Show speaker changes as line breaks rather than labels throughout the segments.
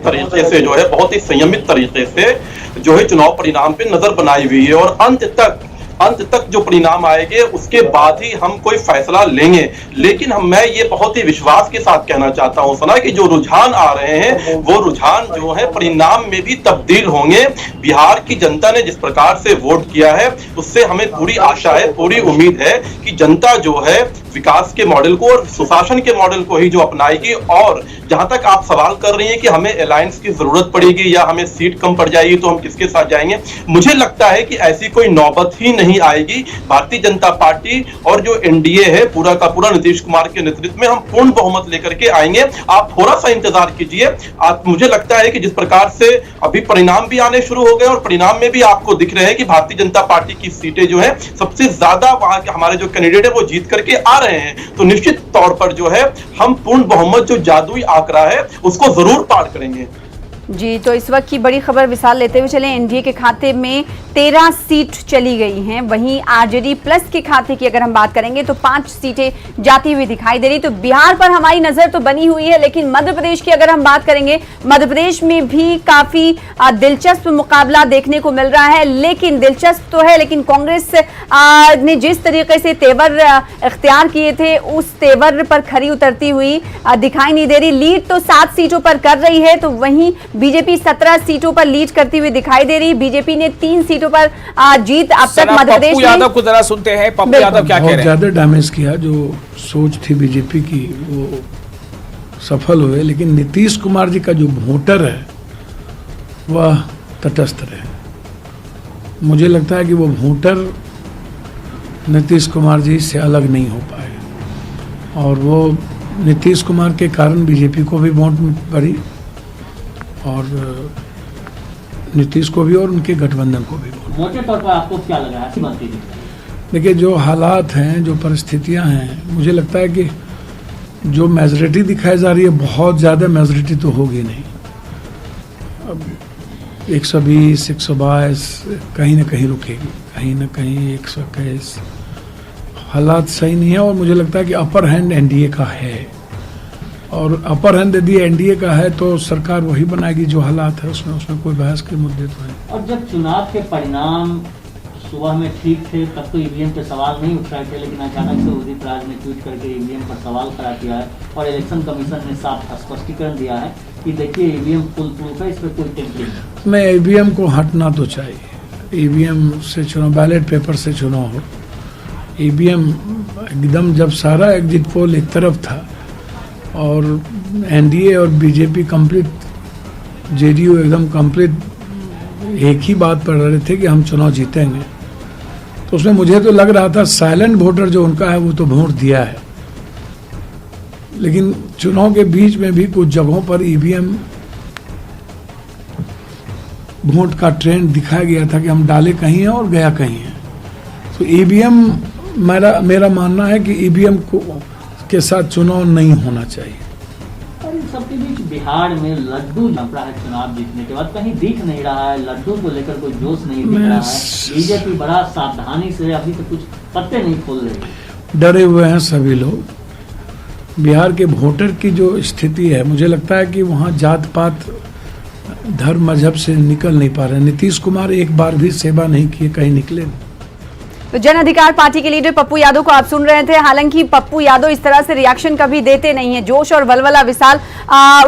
तरीके से जो है, बहुत ही संयमित तरीके से जो है चुनाव परिणाम पे नजर बनाई हुई है और अंत तक जो परिणाम आएंगे उसके बाद ही हम कोई फैसला लेंगे। लेकिन मैं ये बहुत ही विश्वास के साथ कहना चाहता हूं सना कि जो रुझान आ रहे हैं वो रुझान जो है परिणाम में भी तब्दील होंगे। बिहार की जनता ने जिस प्रकार से वोट किया है उससे हमें पूरी आशा है, पूरी उम्मीद है कि जनता जो है विकास के मॉडल को और सुशासन के मॉडल को ही जो अपनाएगी। और जहां तक आप सवाल कर रही हैं कि हमें अलायंस की जरूरत पड़ेगी या हमें सीट कम पड़ जाएगी तो हम किसके साथ जाएंगे, मुझे लगता है कि ऐसी कोई नौबत ही नहीं आएगी। भारतीय जनता पार्टी और जो एनडीए है पूरा का पूरा नीतीश कुमार के नेतृत्व में हम पूर्ण बहुमत लेकर के आएंगे। आप थोड़ा सा इंतजार कीजिए। मुझे लगता है कि जिस प्रकार से अभी परिणाम भी आने शुरू हो गए और परिणाम में भी आपको दिख रहे हैं कि भारतीय जनता पार्टी की सीटें जो है सबसे ज्यादा वहां के हमारे जो कैंडिडेट है वो जीत करके आ रहे हैं, तो निश्चित तौर पर जो है हम पूर्ण बहुमत जो जादुई आंकड़ा है उसको जरूर पार करेंगे।
जी, तो इस वक्त की बड़ी खबर विशाल लेते हुए चले। एनडीए के खाते में 13 सीट चली गई हैं, वहीं आरजेडी प्लस के खाते की अगर हम बात करेंगे तो 5 सीटें जाती हुई दिखाई दे रही। तो बिहार पर हमारी नजर तो बनी हुई है, लेकिन मध्य प्रदेश की अगर हम बात करेंगे, मध्य प्रदेश में भी काफी दिलचस्प मुकाबला देखने को मिल रहा है। लेकिन दिलचस्प तो है, लेकिन कांग्रेस ने जिस तरीके से तेवर इख्तियार किए थे उस तेवर पर खरी उतरती हुई दिखाई नहीं दे रही। लीड तो 7 सीटों पर कर रही है, तो वहीं बीजेपी 17 सीटों पर लीड करती हुई दिखाई दे रही। बीजेपी ने 3 सीटों पर जीत अब तक मध्य प्रदेश में।
पप्पू यादव को जरा सुनते हैं, पप्पू यादव क्या कह रहे हैं।
ज्यादा डैमेज किया, जो सोच थी बीजेपी की वो सफल हुए, लेकिन नीतीश कुमार जी का जो वोटर है वह तटस्थ रहे। मुझे लगता है कि वो वोटर नीतीश कुमार जी से अलग नहीं हो पाए और वो नीतीश कुमार के कारण बीजेपी को भी वोट पड़ी और नीतीश को भी और उनके गठबंधन को भी।
मोटे तौर पर आपको क्या लगा है?
देखिए, जो हालात हैं, जो परिस्थितियां हैं, मुझे लगता है कि जो मेजॉरिटी दिखाई जा रही है बहुत ज़्यादा मेजॉरिटी तो होगी नहीं। अब 120, 122 कहीं ना कहीं रुकेगी, कहीं ना कहीं 121। हालात सही नहीं है और मुझे लगता है कि अपर हैंड एनडीए का है और अपर हैंड यदि एनडीए का है तो सरकार वही बनाएगी जो हालात है उसमें कोई बहस के मुद्दे तो है।
और जब चुनाव के परिणाम सुबह में ठीक थे तब तो ईवीएम पे सवाल नहीं उठ रहे थे, लेकिन अचानक से उदित राज ने ट्वीट करके ईवीएम पर सवाल खड़ा किया है और इलेक्शन कमीशन ने साफ स्पष्टीकरण दिया है कि देखिए ईवीएम फुल प्रूफ है, इस पर कोई टेम्परिंग नहीं।
मैं ईवीएम को हटना तो चाहिए। ईवीएम से चुनाव, बैलेट पेपर से चुनाव हो। ईवीएम एकदम जब सारा एग्जिट पोल एक तरफ था और एनडीए और बीजेपी कंप्लीट, जेडीयू एकदम कंप्लीट एक ही बात पर रहे थे कि हम चुनाव जीतेंगे, तो उसमें मुझे तो लग रहा था साइलेंट वोटर जो उनका है वो तो वोट दिया है, लेकिन चुनाव के बीच में भी कुछ जगहों पर ईवीएम वोट का ट्रेंड दिखाया गया था कि हम डाले कहीं है और गया कहीं है। तो ईवीएम, मेरा मानना है कि ईवीएम को के साथ चुनाव नहीं होना चाहिए।
और इन सबके बीच बिहार में लड्डू लग रहा है चुनाव जीतने के बाद, कहीं दिख नहीं रहा है, लड्डू को लेकर कोई जोश नहीं दिख रहा है। बीजेपी बड़ा सावधानी से अभी तक कुछ पत्ते नहीं खोल रही,
डरे हुए हैं सभी लोग। बिहार के वोटर की जो स्थिति है, मुझे लगता है कि वहाँ जात पात धर्म मजहब से निकल नहीं पा रहे। नीतीश कुमार एक बार भी सेवा नहीं किए, कहीं निकले।
तो जन अधिकार पार्टी के लीडर पप्पू यादव को आप सुन रहे थे। हालांकि पप्पू यादव इस तरह से रिएक्शन कभी देते नहीं है, जोश और वलवला विशाल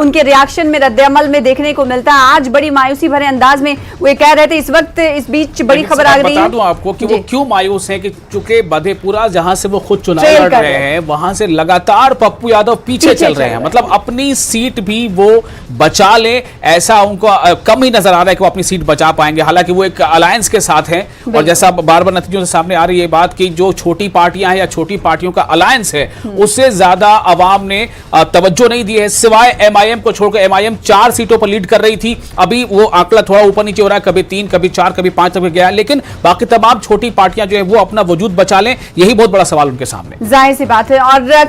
उनके रिएक्शन में रद्द-ए-अमल में देखने को मिलता है। आज बड़ी मायूसी भरे अंदाज में वो कह रहे थे। इस वक्त इस बीच बड़ी खबर आ रही है,
बता दूं आपको कि वो क्यों मायूस हैं कि चूंकि मधेपुरा जहां से वो खुद चुनाव लड़ रहे हैं वहां से लगातार पप्पू यादव पीछे चल रहे हैं। मतलब अपनी सीट भी वो बचा ले, ऐसा उनको कम ही नजर आ रहा है कि वो अपनी सीट बचा पाएंगे। हालांकि वो एक अलायंस के साथ हैं और जैसा बार बार नतीजों से सामने आ रही है बात कि जो छोटी पार्टियां हैं या छोटी पार्टियों का अलायंस है उससे ज्यादा अवाम ने तवज्जो नहीं दी है, सिवाय एमआईएम को छोड़कर। एमआईएम 4 सीटों पर लीड कर रही थी, अभी वो आंकड़ा थोड़ा ऊपर नीचे हो रहा है, कभी 3, कभी 4, कभी 5 तक गया, लेकिन बाकी तमाम छोटी पार्टियां जो है वो अपना वजूद बचा लें, यही बहुत बड़ा सवाल उनके सामने।
जाहिर सी बात है। और कहीं